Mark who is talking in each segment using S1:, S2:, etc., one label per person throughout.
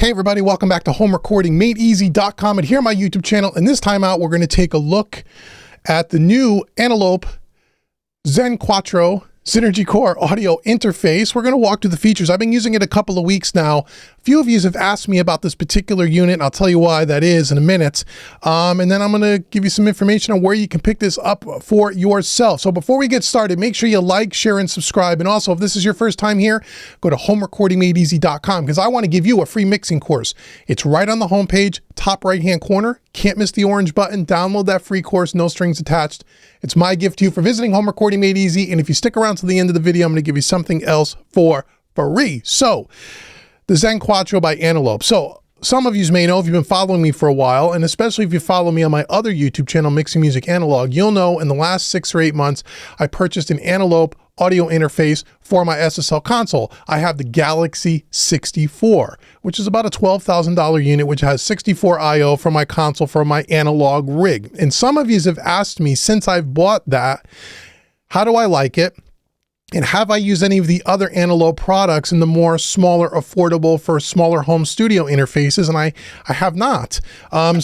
S1: Hey everybody, welcome back to HomeRecordingMadeEasy.com and here on my YouTube channel. And this time out, we're going to take a look at the new Antelope Zen Quardo Synergy Core audio interface. We're going to walk through the features. I've been using it a couple of weeks now. A few of you have asked me about this particular unit, and I'll tell you why that is in a minute. And then I'm going to give you some information on where you can pick this up for yourself. So before we get started, make sure you like, share, and subscribe. And also, if this is your first time here, go to HomeRecordingMadeEasy.com because I want to give you a free mixing course. It's right on the homepage, top right-hand corner. Can't miss the orange button. Download that free course, no strings attached. It's my gift to you for visiting Home Recording Made Easy. And if you stick around to the end of the video, I'm going to give you something else for free. So, the Zen Quardo by Antelope. So, some of you may know if you've been following me for a while, and especially if you follow me on my other YouTube channel, Mixing Music Analog, you'll know in the last 6 or 8 months, I purchased an Antelope audio interface for my SSL console. I have the Galaxy 64, which is about a $12,000 unit, which has 64 IO for my console for my analog rig. And some of you have asked me since I've bought that, how do I like it? And have I used any of the other Antelope products in the more smaller, affordable for smaller home studio interfaces? And I have not.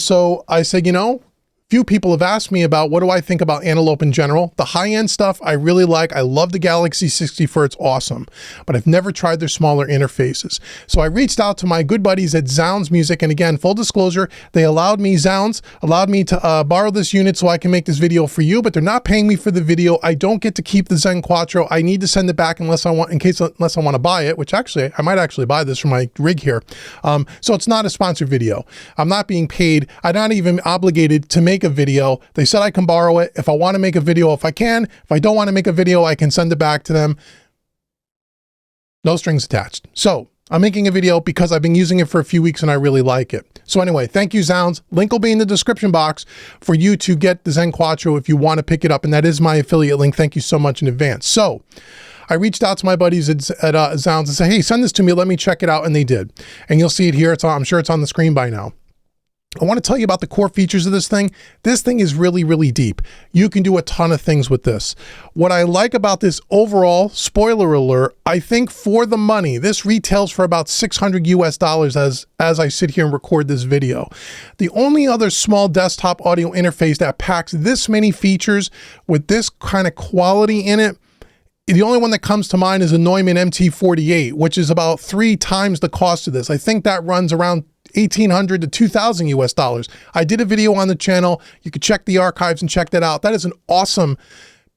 S1: So I said, you know, few people have asked me about what do I think about Antelope in general. The high-end stuff I really like. I love the Galaxy 64, it's awesome, but I've never tried their smaller interfaces. So I reached out to my good buddies at Zounds Music, and again, full disclosure, they allowed me to borrow this unit so I can make this video for you, but they're not paying me for the video. I don't get to keep the Zen Quardo. I need to send it back unless I want to buy it, which actually, I might actually buy this for my rig here. So it's not a sponsored video. I'm not being paid. I'm not even obligated to make a video. They said I can borrow it if I want to make a video, if I can. If I don't want to make a video, I can send it back to them. No strings attached. So I'm making a video because I've been using it for a few weeks and I really like it. So anyway, thank you, Zounds. Link will be in the description box for you to get the Zen Quardo if you want to pick it up. And that is my affiliate link. Thank you so much in advance. So I reached out to my buddies at Zounds and said, hey, send this to me. Let me check it out. And they did. And you'll see it here. I'm sure it's on the screen by now. I want to tell you about the core features of this thing. This thing is really, really deep. You can do a ton of things with this. What I like about this overall, spoiler alert, I think for the money, this retails for about $600 US as I sit here and record this video. The only other small desktop audio interface that packs this many features with this kind of quality in it, the only one that comes to mind is a Neumann MT48, which is about 3 times the cost of this. I think that runs around $1,800 to $2,000 US. I did a video on the channel. You could check the archives and check that out. That is an awesome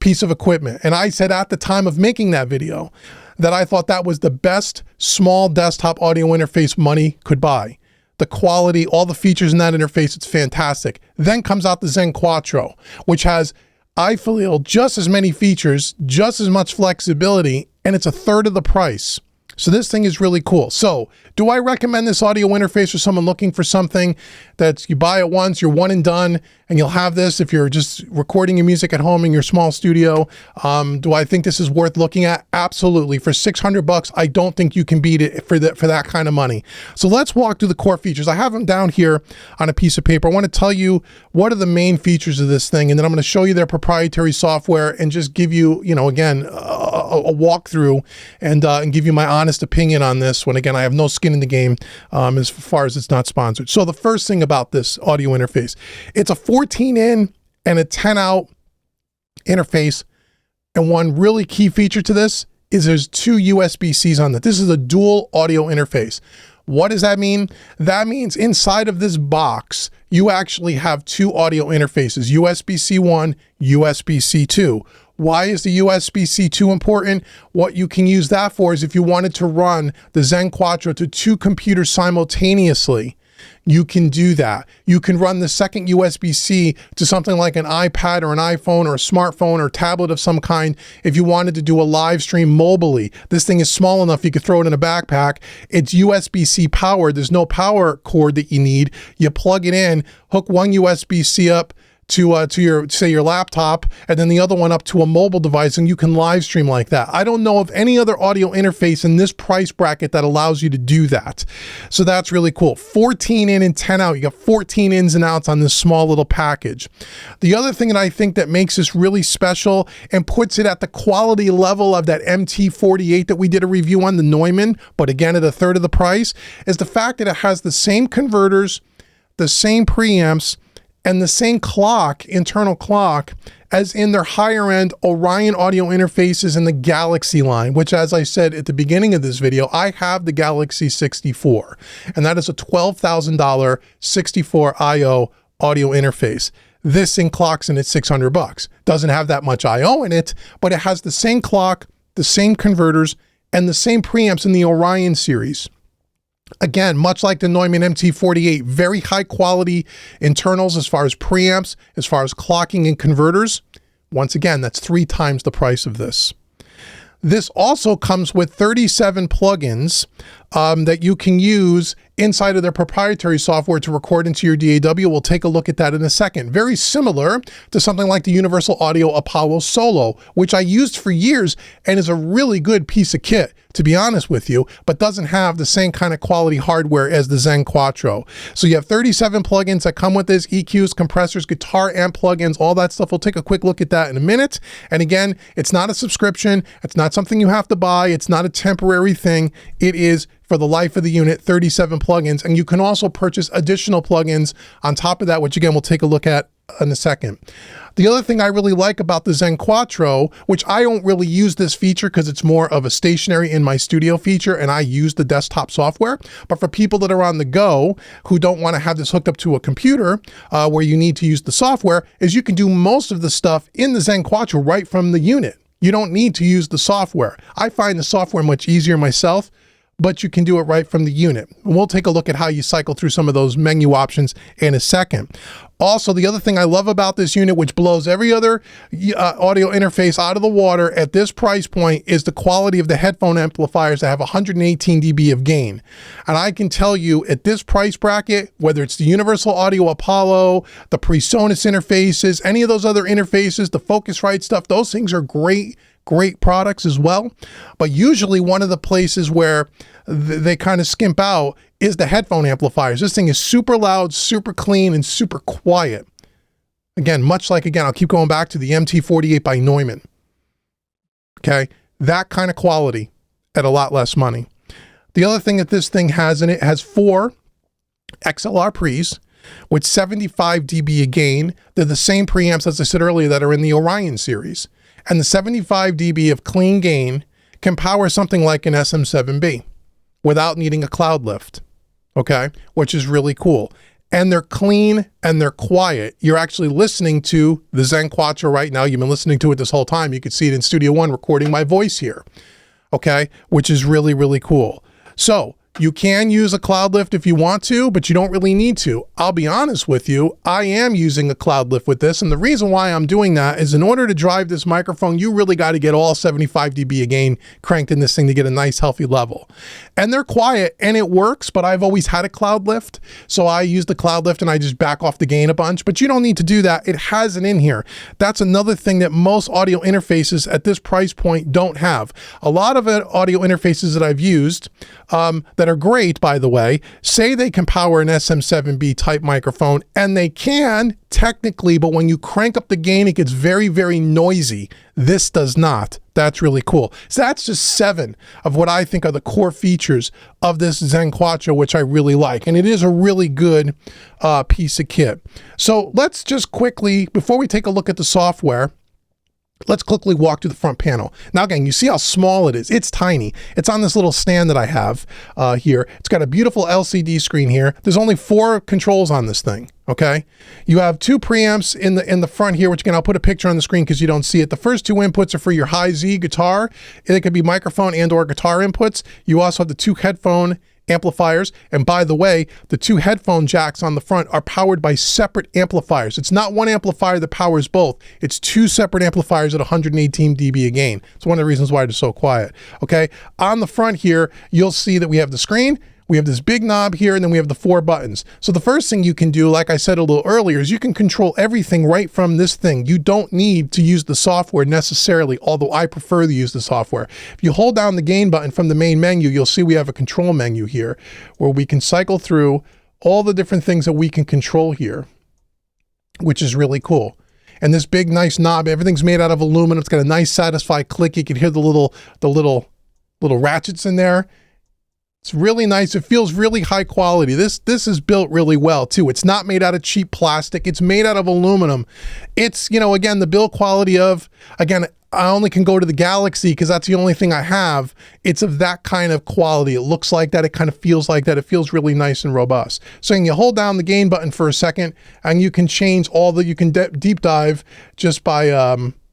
S1: piece of equipment. And I said at the time of making that video that I thought that was the best small desktop audio interface money could buy. The quality, all the features in that interface, it's fantastic. Then comes out the Zen Quardo, which has, I feel, just as many features, just as much flexibility, and it's a third of the price. So this thing is really cool. So do I recommend this audio interface for someone looking for something that you buy it once, you're one and done, and you'll have this if you're just recording your music at home in your small studio? Do I think this is worth looking at? Absolutely. For $600, I don't think you can beat it for that kind of money. So let's walk through the core features. I have them down here on a piece of paper. I want to tell you what are the main features of this thing, and then I'm going to show you their proprietary software and just give you, again, a walkthrough and give you my honest opinion on this when, again, I have no skin in the game as far as it's not sponsored. So the first thing about this audio interface, it's a 14 in and a 10 out interface. And one really key feature to this is there's 2 USB-Cs on that. This is a dual audio interface. What does that mean? That means inside of this box, you actually have 2 audio interfaces, USB-C 1, USB-C 2. Why is the USB-C 2 important? What you can use that for is if you wanted to run the Zen Quardo to 2 computers simultaneously, you can do that. You can run the second USB-C to something like an iPad or an iPhone or a smartphone or tablet of some kind if you wanted to do a live stream mobily. This thing is small enough you could throw it in a backpack. It's USB-C powered. There's no power cord that you need. You plug it in, hook one USB-C up to your, say, your laptop, and then the other one up to a mobile device, and you can live stream like that. I don't know of any other audio interface in this price bracket that allows you to do that. So that's really cool. 14 in and 10 out. You got 14 ins and outs on this small little package. The other thing that I think that makes this really special and puts it at the quality level of that MT48 that we did a review on, the Neumann, but again at a third of the price, is the fact that it has the same converters, the same preamps, and the same clock, internal clock, as in their higher end Orion audio interfaces in the Galaxy line, which, as I said at the beginning of this video, I have the Galaxy 64, and that is a $12,000 64 IO audio interface. This thing clocks in at $600. Doesn't have that much IO in it, but it has the same clock, the same converters, and the same preamps in the Orion series. Again, much like the Neumann MT48, very high quality internals as far as preamps, as far as clocking and converters. Once again, that's 3 times the price of this. This also comes with 37 plugins that you can use inside of their proprietary software to record into your DAW. We'll take a look at that in a second. Very similar to something like the Universal Audio Apollo Solo, which I used for years and is a really good piece of kit, to be honest with you, but doesn't have the same kind of quality hardware as the Zen Quattro. So you have 37 plugins that come with this: EQs, compressors, guitar amp plugins, all that stuff. We'll take a quick look at that in a minute. And again, it's not a subscription. It's not something you have to buy. It's not a temporary thing. It is for the life of the unit, 37 plugins. And you can also purchase additional plugins on top of that, which again, we'll take a look at in a second. The other thing I really like about the Zen Quattro, which I don't really use this feature because it's more of a stationary in my studio feature and I use the desktop software, but for people that are on the go who don't want to have this hooked up to a computer where you need to use the software, is you can do most of the stuff in the Zen Quattro right from the unit. You don't need to use the software. I find the software much easier myself, but you can do it right from the unit. And we'll take a look at how you cycle through some of those menu options in a second. Also, the other thing I love about this unit, which blows every other audio interface out of the water at this price point, is the quality of the headphone amplifiers that have 118 dB of gain. And I can tell you at this price bracket, whether it's the Universal Audio Apollo, the PreSonus interfaces, any of those other interfaces, the Focusrite stuff, those things are great products as well. But usually one of the places where they kind of skimp out is the headphone amplifiers. This thing is super loud, super clean, and super quiet. Again, much like, again, I'll keep going back to the MT48 by Neumann. Okay, that kind of quality at a lot less money. The other thing that this thing has in it has 4 XLR pre's with 75 dB of gain. They're the same preamps, as I said earlier, that are in the Orion series. And the 75 dB of clean gain can power something like an SM7B without needing a cloud lift, okay? Which is really cool. And they're clean and they're quiet. You're actually listening to the Zen Quattro right now. You've been listening to it this whole time. You can see it in Studio One recording my voice here, okay? Which is really, really cool. So you can use a cloud lift if you want to, but you don't really need to. I'll be honest with you, I am using a cloud lift with this, and the reason why I'm doing that is in order to drive this microphone, you really got to get all 75 dB of gain cranked in this thing to get a nice healthy level. And they're quiet and it works, but I've always had a cloud lift, so I use the cloud lift and I just back off the gain a bunch, but you don't need to do that. It has it in here. That's another thing that most audio interfaces at this price point don't have. A lot of audio interfaces that I've used that are great, by the way, say they can power an SM7B type microphone, and they can technically, but when you crank up the gain, it gets very, very noisy. This does not. That's really cool. So that's just 7 of what I think are the core features of this Zen Quattro, which I really like. And it is a really good piece of kit. So let's just quickly, before we take a look at the software, let's quickly walk through the front panel. Now again, you see how small it is. It's tiny. It's on this little stand that I have here. It's got a beautiful LCD screen here. There's only 4 controls on this thing, okay? You have 2 preamps in the front here, which again, I'll put a picture on the screen because you don't see it. The first 2 inputs are for your high Z guitar. It could be microphone and or guitar inputs. You also have the 2 headphone amplifiers, and by the way, the 2 headphone jacks on the front are powered by separate amplifiers. It's not one amplifier that powers both. It's 2 separate amplifiers at 118 dB of gain. It's one of the reasons why it's so quiet. Okay, on the front here, you'll see that we have the screen, We have this big knob here, and then we have the 4 buttons. So the first thing you can do, like I said a little earlier, is you can control everything right from this thing. You don't need to use the software necessarily, although I prefer to use the software. If you hold down the gain button from the main menu, you'll see we have a control menu here where we can cycle through all the different things that we can control here, which is really cool. And this big, nice knob, everything's made out of aluminum. It's got a nice, satisfied click. You can hear the little ratchets in there. It's really nice. It feels really high quality. This is built really well too. It's not made out of cheap plastic. It's made out of aluminum. It's, you know, again, the build quality of, again, I only can go to the Galaxy because that's the only thing I have. It's of that kind of quality. It looks like that. It kind of feels like that. It feels really nice and robust. So you hold down the gain button for a second and you can change all the, you can deep dive just by,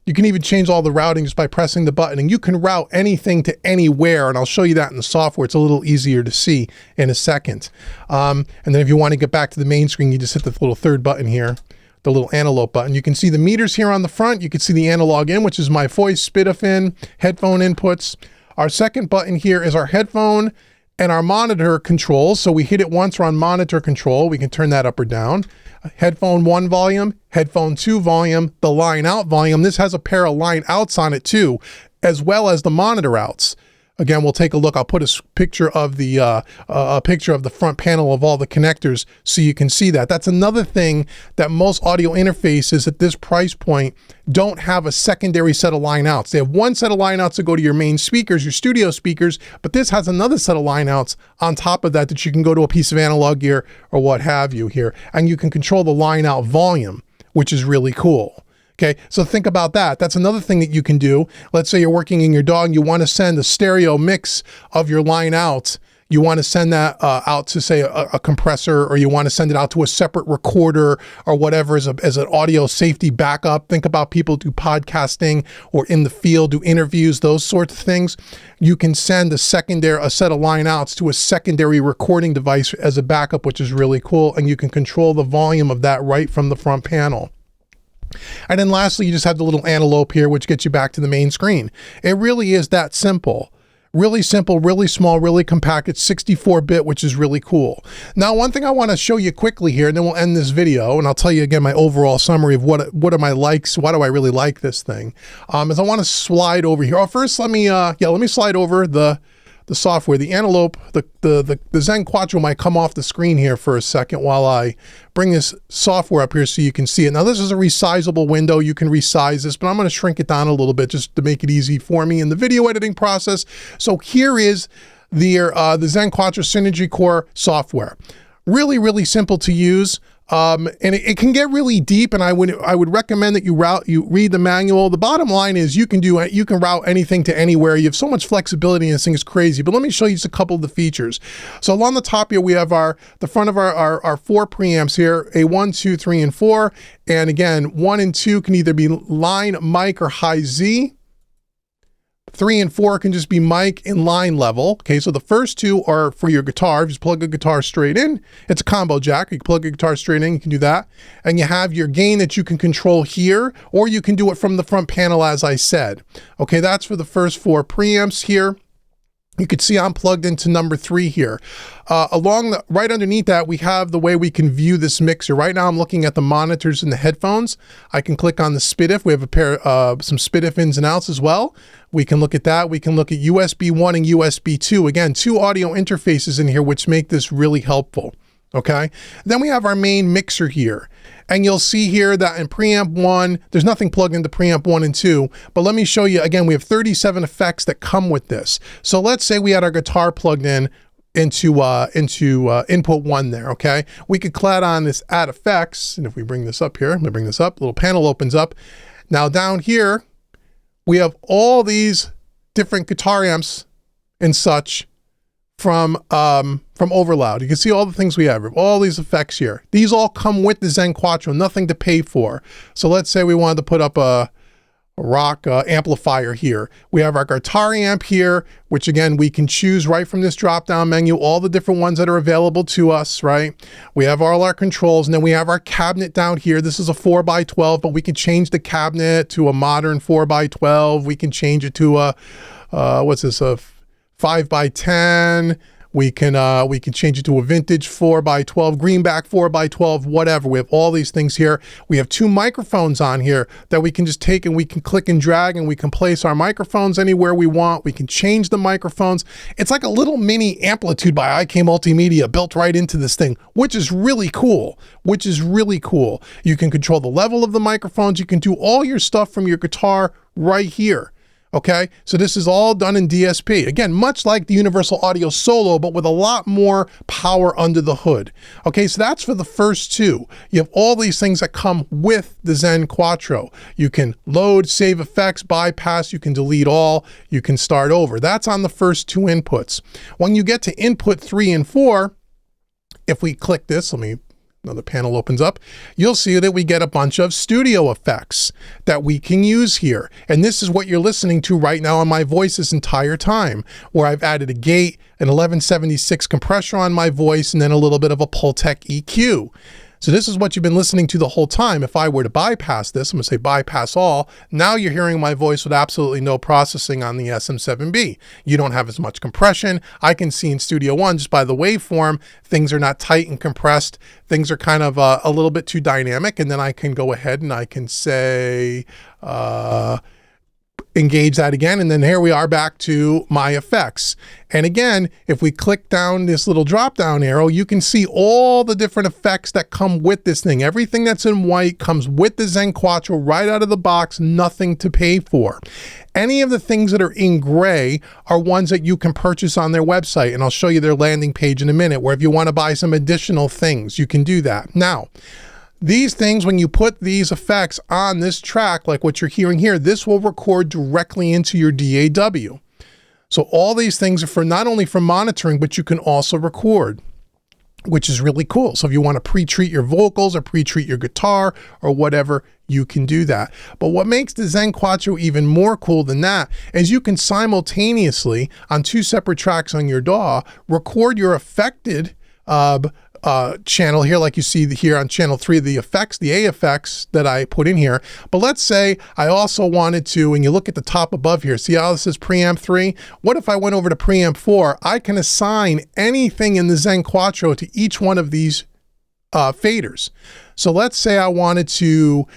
S1: you can even change all the routing just by pressing the button, and you can route anything to anywhere. And I'll show you that in the software. It's a little easier to see in a second. And then if you want to get back to the main screen, you just hit the little 3rd button here, the little Antelope button. You can see the meters here on the front. You can see the analog in, which is my voice, SPDIF in, headphone inputs. Our 2nd button here is our headphone and our monitor controls. So we hit it once, we're on monitor control. We can turn that up or down. Headphone 1 volume, headphone 2 volume, the line out volume. This has a pair of line outs on it too, as well as the monitor outs. Again, we'll take a look. I'll put a picture of the front panel of all the connectors so you can see that. That's another thing that most audio interfaces at this price point don't have a secondary set of line outs. They have one set of line outs to go to your main speakers, your studio speakers, but this has another set of line outs on top of that that you can go to a piece of analog gear or what have you here. And you can control the line out volume, which is really cool. Okay, so think about that. That's another thing that you can do. Let's say you're working in your DAW and you want to send a stereo mix of your line out. You want to send that out to, say, a compressor, or you want to send it out to a separate recorder or whatever as an audio safety backup. Think about people do podcasting or in the field, do interviews, those sorts of things. You can send a set of line outs to a secondary recording device as a backup, which is really cool. And you can control the volume of that right from the front panel. And then lastly, you just have the little Antelope here, which gets you back to the main screen. It really is that simple. Really simple, really small, really compact. It's 64-bit, which is really cool. Now, one thing I want to show you quickly here, and then we'll end this video, and I'll tell you again my overall summary of what are my likes, why do I really like this thing, is I want to slide over here. Oh, first, let me slide over the software. The Antelope, the Zen Quardo might come off the screen here for a second while I bring this software up here so you can see it. Now, this is a resizable window. You can resize this, but I'm going to shrink it down a little bit just to make it easy for me in the video editing process. So here is the Zen Quardo Synergy Core software. Really, really simple to use. And it can get really deep, and I would recommend that you read the manual. The bottom line is you can route anything to anywhere. You have so much flexibility, and this thing is crazy. But let me show you just a couple of the features. So along the top here, we have the front of our 4 preamps here, a 1, 2, 3, and 4. And again, 1 and 2 can either be line, mic, or high Z. 3 and 4 can just be mic and line level. Okay, so the first 2 are for your guitar. If you just plug a guitar straight in, it's a combo jack. You can plug a guitar straight in, you can do that. And you have your gain that you can control here, or you can do it from the front panel, as I said. Okay, that's for the first 4 preamps here. You can see I'm plugged into number 3 here. Right underneath that, we have the way we can view this mixer. Right now, I'm looking at the monitors and the headphones. I can click on the SPDIF. We have a pair some SPDIF ins and outs as well. We can look at that. We can look at USB 1 and USB 2. Again, 2 audio interfaces in here, which make this really helpful. Okay. Then we have our main mixer here. And you'll see here that in preamp 1, there's nothing plugged into preamp 1 and 2, but let me show you again, we have 37 effects that come with this. So let's say we had our guitar plugged in into input 1 there, okay? We could clad on this add effects, and if we bring this up here, let me bring this up, little panel opens up. Now down here, we have all these different guitar amps and such from Overloud. You can see all the things we have, all these effects here. These all come with the Zen Quardo, nothing to pay for. So let's say we wanted to put up a rock amplifier here. We have our guitar amp here, which again, we can choose right from this drop-down menu, all the different ones that are available to us, right? We have all our controls, and then we have our cabinet down here. This is a 4x12, but we can change the cabinet to a modern 4x12. We can change it to a, what's this, a 5x10. We can change it to a vintage 4x12, greenback 4x12, whatever. We have all these things here. We have 2 microphones on here that we can just take and we can click and drag and we can place our microphones anywhere we want. We can change the microphones. It's like a little mini amplitude by IK Multimedia built right into this thing, which is really cool, You can control the level of the microphones. You can do all your stuff from your guitar right here. Okay, so this is all done in DSP. Again, much like the Universal Audio Solo, but with a lot more power under the hood. Okay, so that's for the first 2. You have all these things that come with the Zen Quattro. You can load, save effects, bypass, you can delete all, you can start over. That's on the first 2 inputs. When you get to input 3 and 4, if we click this, another panel opens up, you'll see that we get a bunch of studio effects that we can use here. And this is what you're listening to right now on my voice this entire time, where I've added a gate, an 1176 compressor on my voice, and then a little bit of a Pultec EQ. So this is what you've been listening to the whole time. If I were to bypass this, I'm gonna say bypass all. Now you're hearing my voice with absolutely no processing on the SM7B. You don't have as much compression. I can see in Studio One, just by the waveform, things are not tight and compressed. Things are kind of a little bit too dynamic. And then I can go ahead and I can say, engage that again, and then here we are back to my effects. And again, if we click down this little drop down arrow, you can see all the different effects that come with this thing. Everything that's in white comes with the Zen Quattro right out of the box, nothing to pay for. Any of the things that are in gray are ones that you can purchase on their website, and I'll show you their landing page in a minute, where if you want to buy some additional things, you can do that. Now, these things, when you put these effects on this track, like what you're hearing here, this will record directly into your DAW. So all these things are for not only for monitoring, but you can also record, which is really cool. So if you want to pre-treat your vocals or pre-treat your guitar or whatever, you can do that. But what makes the Zen Quattro even more cool than that is you can simultaneously, on 2 separate tracks on your DAW, record your affected channel here, like you see here on channel 3, the effects, the A effects that I put in here. But let's say I also wanted to, and you look at the top above here, see how this is preamp 3? What if I went over to preamp 4? I can assign anything in the Zen Quattro to each one of these faders. So let's say I wanted to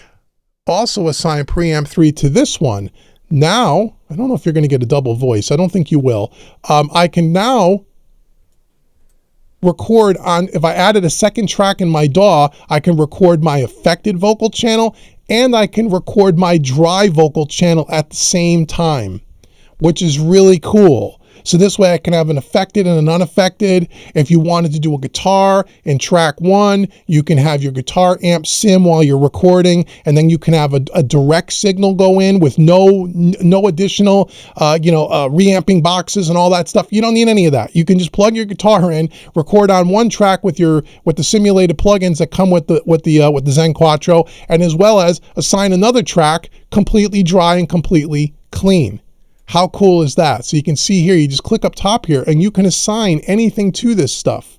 S1: also assign preamp 3 to this one. Now, I don't know if you're going to get a double voice. I don't think you will. I can now record on, if I added a second track in my DAW, I can record my affected vocal channel and I can record my dry vocal channel at the same time, which is really cool. So this way I can have an affected and an unaffected. If you wanted to do a guitar in track 1, you can have your guitar amp sim while you're recording, and then you can have a direct signal go in with no additional, reamping boxes and all that stuff. You don't need any of that. You can just plug your guitar in, record on one track with the simulated plugins that come with the Zen Quattro, and as well as assign another track completely dry and completely clean. How cool is that? So you can see here, you just click up top here and you can assign anything to this stuff,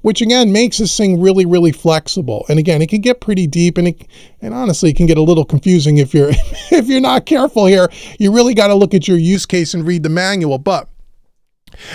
S1: which again makes this thing really, really flexible. And again, it can get pretty deep, and honestly, it can get a little confusing if you're if you're not careful here. You really got to look at your use case and read the manual, but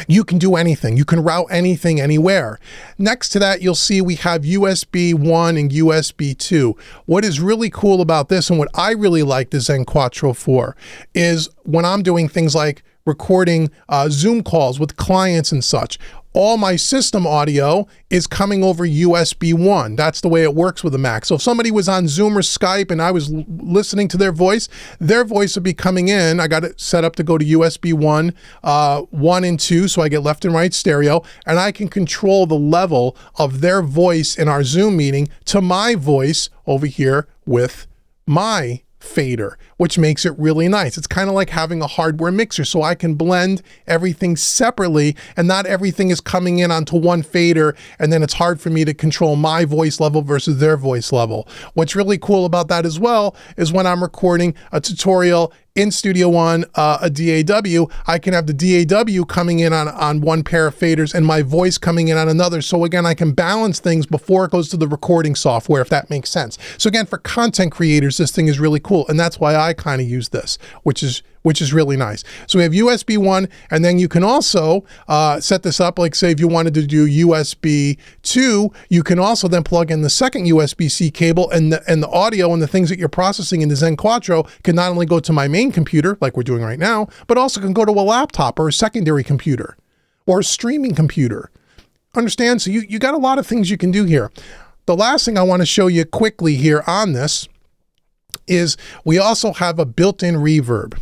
S1: you can do anything. You can route anything anywhere. Next to that, you'll see we have USB 1 and USB 2. What is really cool about this, and what I really like the Zen Quattro for, is when I'm doing things like recording Zoom calls with clients and such, all my system audio is coming over USB 1. That's the way it works with a Mac. So if somebody was on Zoom or Skype and I was listening to their voice would be coming in. I got it set up to go to USB 1, 1 and 2, so I get left and right stereo, and I can control the level of their voice in our Zoom meeting to my voice over here with my fader, which makes it really nice. It's kind of like having a hardware mixer, so I can blend everything separately and not everything is coming in onto one fader, and then it's hard for me to control my voice level versus their voice level. What's really cool about that as well is when I'm recording a tutorial in Studio One, a DAW, I can have the DAW coming in on one pair of faders and my voice coming in on another. So again, I can balance things before it goes to the recording software, if that makes sense. So again, for content creators, this thing is really cool. And that's why I kind of use this, which is which is really nice. So we have USB 1, and then you can also set this up, like say if you wanted to do USB 2, you can also then plug in the second USB-C cable, and the audio and the things that you're processing in the Zen Quardo can not only go to my main computer, like we're doing right now, but also can go to a laptop or a secondary computer or a streaming computer. Understand? So you got a lot of things you can do here. The last thing I want to show you quickly here on this is we also have a built-in reverb.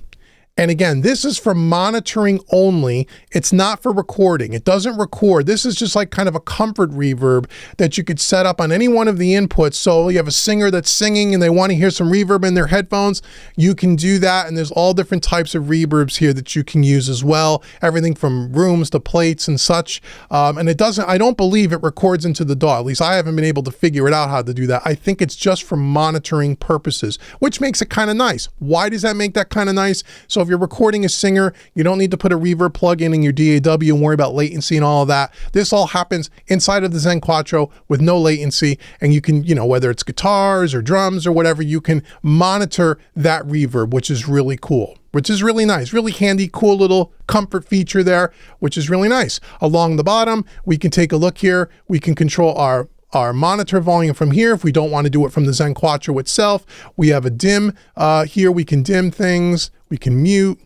S1: And again, this is for monitoring only. It's not for recording. It doesn't record. This is just like kind of a comfort reverb that you could set up on any one of the inputs. So you have a singer that's singing and they want to hear some reverb in their headphones. You can do that. And there's all different types of reverbs here that you can use as well. Everything from rooms to plates and such. And it doesn't, I don't believe it records into the DAW. At least I haven't been able to figure it out how to do that. I think it's just for monitoring purposes, which makes it kind of nice. Why does that make that kind of nice? So if you're recording a singer, you don't need to put a reverb plug-in in your DAW and worry about latency and all of that. This all happens inside of the Zen Quardo with no latency, and you can, you know, whether it's guitars or drums or whatever, you can monitor that reverb, which is really cool, which is really nice, really handy, cool little comfort feature there, which is really nice. Along the bottom, we can take a look here. We can control our monitor volume from here if we don't want to do it from the Zen Quardo itself. We have a dim here. We can dim things. We can mute.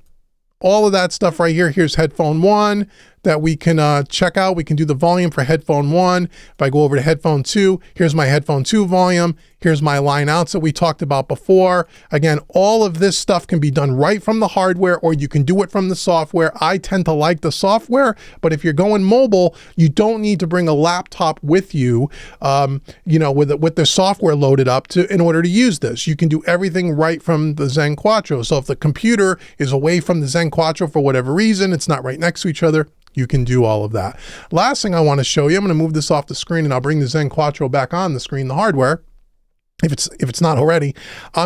S1: All of that stuff right here. Here's headphone 1 that we can check out. We can do the volume for headphone 1. If I go over to headphone 2, here's my headphone 2 volume. Here's my line outs that we talked about before. Again, all of this stuff can be done right from the hardware, or you can do it from the software. I tend to like the software, but if you're going mobile, you don't need to bring a laptop with you, you know, with the software loaded up in order to use this. You can do everything right from the Zen Quardo. So if the computer is away from the Zen Quardo for whatever reason, it's not right next to each other, you can do all of that. Last thing I want to show you, I'm going to move this off the screen and I'll bring the Zen Quardo back on the screen, the hardware, if it's not already.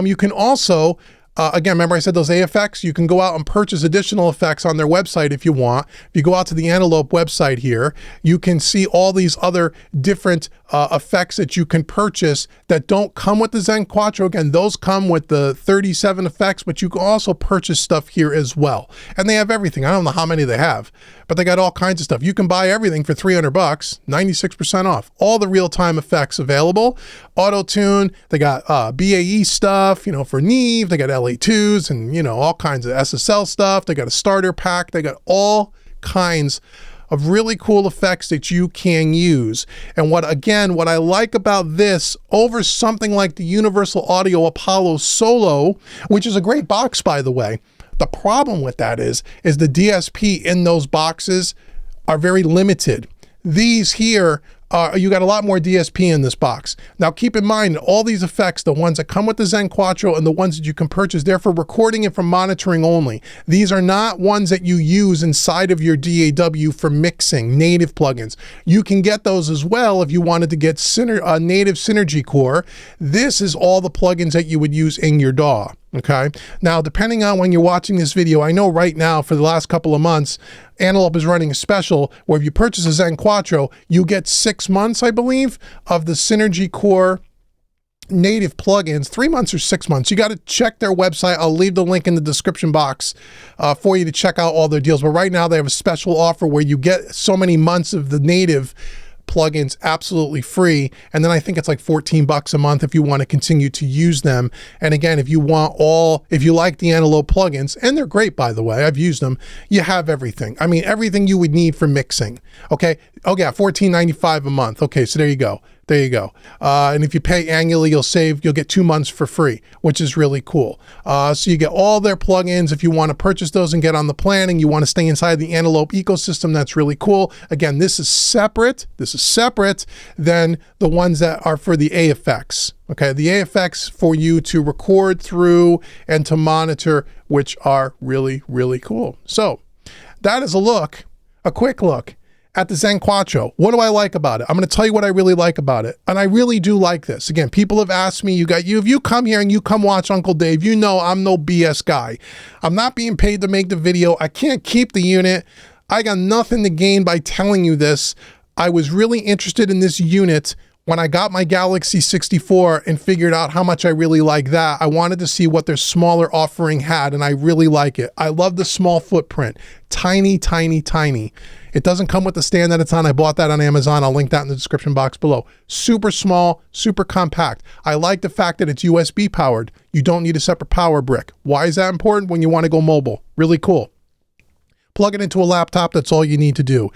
S1: You can also, again, remember I said those AFX, you can go out and purchase additional effects on their website if you want. If you go out to the Antelope website here, you can see all these other different effects that you can purchase that don't come with the Zen Quardo. Again, those come with the 37 effects, but you can also purchase stuff here as well. And they have everything. I don't know how many they have, but they got all kinds of stuff. You can buy everything for 300 bucks, 96% off. All the real-time effects available. Auto-tune, they got BAE stuff, you know, for Neve. They got LA2s and, you know, all kinds of SSL stuff. They got a starter pack. They got all kinds of really cool effects that you can use. And what I like about this over something like the Universal Audio Apollo Solo, which is a great box, by the way. The problem with that is the DSP in those boxes are very limited. These here, you got a lot more DSP in this box. Now keep in mind, all these effects, the ones that come with the Zen Quardo and the ones that you can purchase, they're for recording and for monitoring only. These are not ones that you use inside of your DAW for mixing, native plugins. You can get those as well if you wanted to get native Synergy Core. This is all the plugins that you would use in your DAW. Okay. Now, depending on when you're watching this video, I know right now for the last couple of months, Antelope is running a special where if you purchase a Zen Quardo, you get 6 months, I believe, of the Synergy Core native plugins, 3 months or 6 months. You got to check their website. I'll leave the link in the description box for you to check out all their deals. But right now they have a special offer where you get so many months of the native plugins absolutely free, and then I think it's like 14 bucks a month if you want to continue to use them. And again, if you like the Antelope plugins, and they're great, by the way, I've used them, you have everything. I mean, everything you would need for mixing. Okay, oh yeah, $14.95 a month. Okay, so there you go. There you go. And if you pay annually, you'll get 2 months for free, which is really cool. So you get all their plugins. If you want to purchase those and get on the plan and you want to stay inside the Antelope ecosystem, that's really cool. Again, this is separate. This is separate than the ones that are for the AFX. Okay, the AFX for you to record through and to monitor, which are really, really cool. So that is a quick look at the Zen Quardo. What do I like about it? I'm going to tell you what I really like about it. And I really do like this. Again, people have asked me, if you come here and you come watch Uncle Dave, you know I'm no BS guy. I'm not being paid to make the video. I can't keep the unit. I got nothing to gain by telling you this. I was really interested in this unit When I got my Galaxy 64 and figured out how much I really like that, I wanted to see what their smaller offering had, and I really like it. I love the small footprint. Tiny, tiny, tiny. It doesn't come with the stand that it's on. I bought that on Amazon. I'll link that in the description box below. Super small, super compact. I like the fact that it's USB powered. You don't need a separate power brick. Why is that important? When you want to go mobile. Really cool. Plug it into a laptop, that's all you need to do.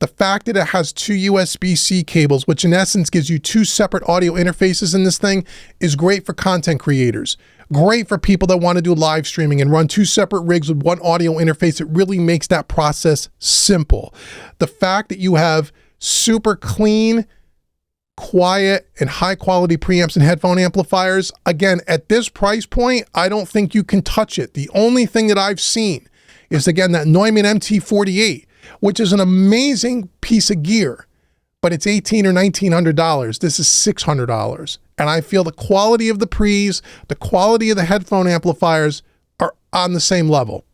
S1: The fact that it has two USB-C cables, which in essence gives you two separate audio interfaces in this thing, is great for content creators. Great for people that want to do live streaming and run two separate rigs with one audio interface. It really makes that process simple. The fact that you have super clean, quiet, and high quality preamps and headphone amplifiers, again, at this price point, I don't think you can touch it. The only thing that I've seen is, again, that Neumann MT48, which is an amazing piece of gear, but it's $1,800 or $1,900. This is $600. And I feel the quality of the pre's, the quality of the headphone amplifiers are on the same level.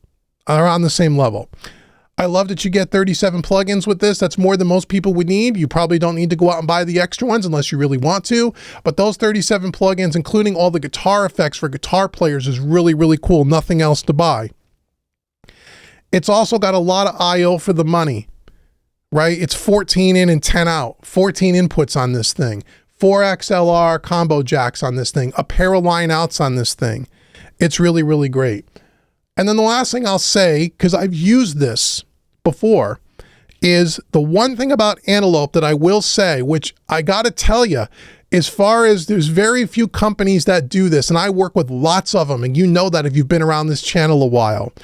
S1: I love that you get 37 plugins with this. That's more than most people would need. You probably don't need to go out and buy the extra ones unless you really want to. But those 37 plugins, including all the guitar effects for guitar players, is really, really cool. Nothing else to buy. It's also got a lot of I/O for the money, right? It's 14 in and 10 out, 14 inputs on this thing, 4 XLR combo jacks on this thing, a pair of line outs on this thing. It's really, really great. And then the last thing I'll say, because I've used this before, is the one thing about Antelope that I will say, which I got to tell you, as far as there's very few companies that do this, and I work with lots of them, and you know that if you've been around this channel a while,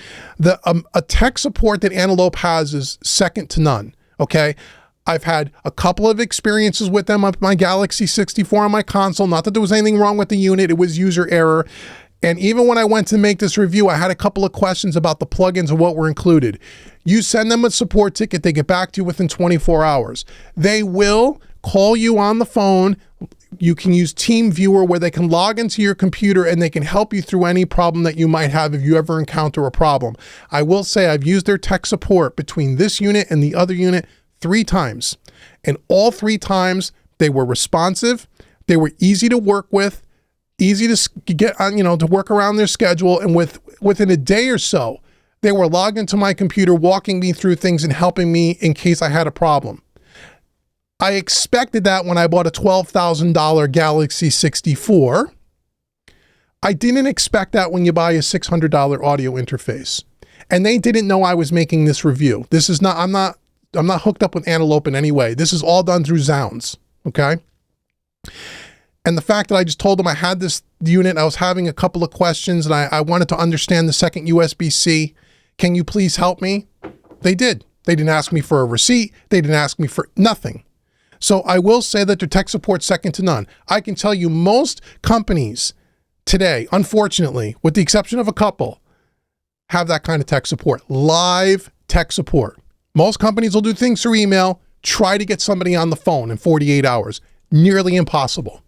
S1: a tech support that Antelope has is second to none, okay? I've had a couple of experiences with them on my Galaxy 64 on my console. Not that there was anything wrong with the unit, it was user error. And even when I went to make this review, I had a couple of questions about the plugins and what were included. You send them a support ticket, they get back to you within 24 hours. They will call you on the phone. You can use TeamViewer where they can log into your computer and they can help you through any problem that you might have if you ever encounter a problem. I will say I've used their tech support between this unit and the other unit 3 times. And all 3 times they were responsive, they were easy to work with, easy to get on, to work around their schedule. And within a day or so, they were logged into my computer, walking me through things and helping me in case I had a problem. I expected that when I bought a $12,000 Galaxy 64. I didn't expect that when you buy a $600 audio interface. And they didn't know I was making this review. This is not, I'm not hooked up with Antelope in any way. This is all done through Zounds, okay? And the fact that I just told them I had this unit, I was having a couple of questions, and I wanted to understand the second USB-C. Can you please help me? They did. They didn't ask me for a receipt. They didn't ask me for nothing. So I will say that their tech support's second to none. I can tell you most companies today, unfortunately, with the exception of a couple, have that kind of tech support. Live tech support. Most companies will do things through email, try to get somebody on the phone in 48 hours. Nearly impossible.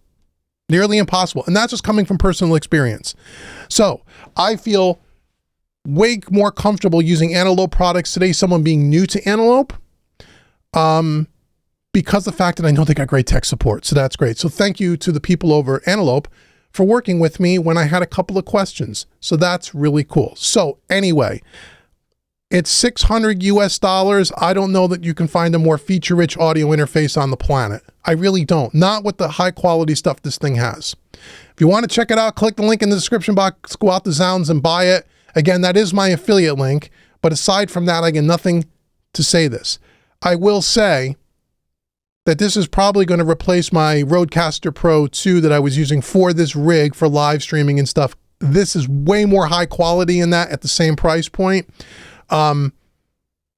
S1: Nearly impossible. And that's just coming from personal experience. So I feel way more comfortable using Antelope products today, someone being new to Antelope, because of the fact that I know they got great tech support. So that's great. So thank you to the people over at Antelope for working with me when I had a couple of questions. So that's really cool. So anyway, it's $600 US. I don't know that you can find a more feature-rich audio interface on the planet. I really don't. Not with the high-quality stuff this thing has. If you want to check it out, click the link in the description box, go out to Zounds and buy it. Again, that is my affiliate link. But aside from that, I get nothing to say this. I will say that this is probably going to replace my Rodecaster Pro 2 that I was using for this rig for live streaming and stuff. This is way more high quality in that at the same price point. And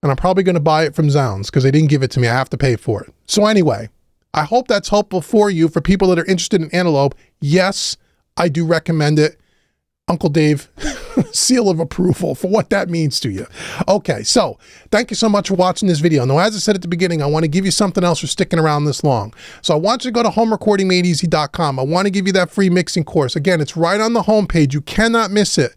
S1: I'm probably going to buy it from Zounds because they didn't give it to me. I have to pay for it. So anyway, I hope that's helpful for you. For people that are interested in Antelope, yes, I do recommend it. Uncle Dave, seal of approval for what that means to you. Okay, so thank you so much for watching this video. Now, as I said at the beginning, I want to give you something else for sticking around this long. So I want you to go to homerecordingmadeeasy.com. I want to give you that free mixing course. Again, it's right on the homepage. You cannot miss it.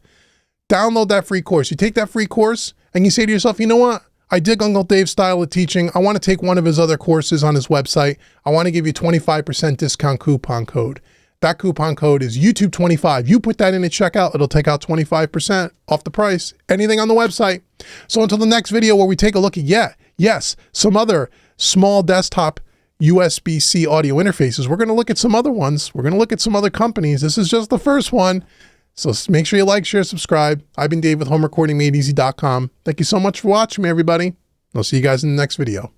S1: Download that free course. You take that free course and you say to yourself, you know what? I dig Uncle Dave's style of teaching. I want to take one of his other courses on his website. I want to give you 25% discount coupon code. That coupon code is YouTube25. You put that in at checkout, it'll take out 25% off the price. Anything on the website. So until the next video where we take a look at, yes, some other small desktop USB-C audio interfaces. We're going to look at some other ones. We're going to look at some other companies. This is just the first one. So make sure you like, share, subscribe. I've been Dave with HomeRecordingMadeEasy.com. Thank you so much for watching me, everybody. I'll see you guys in the next video.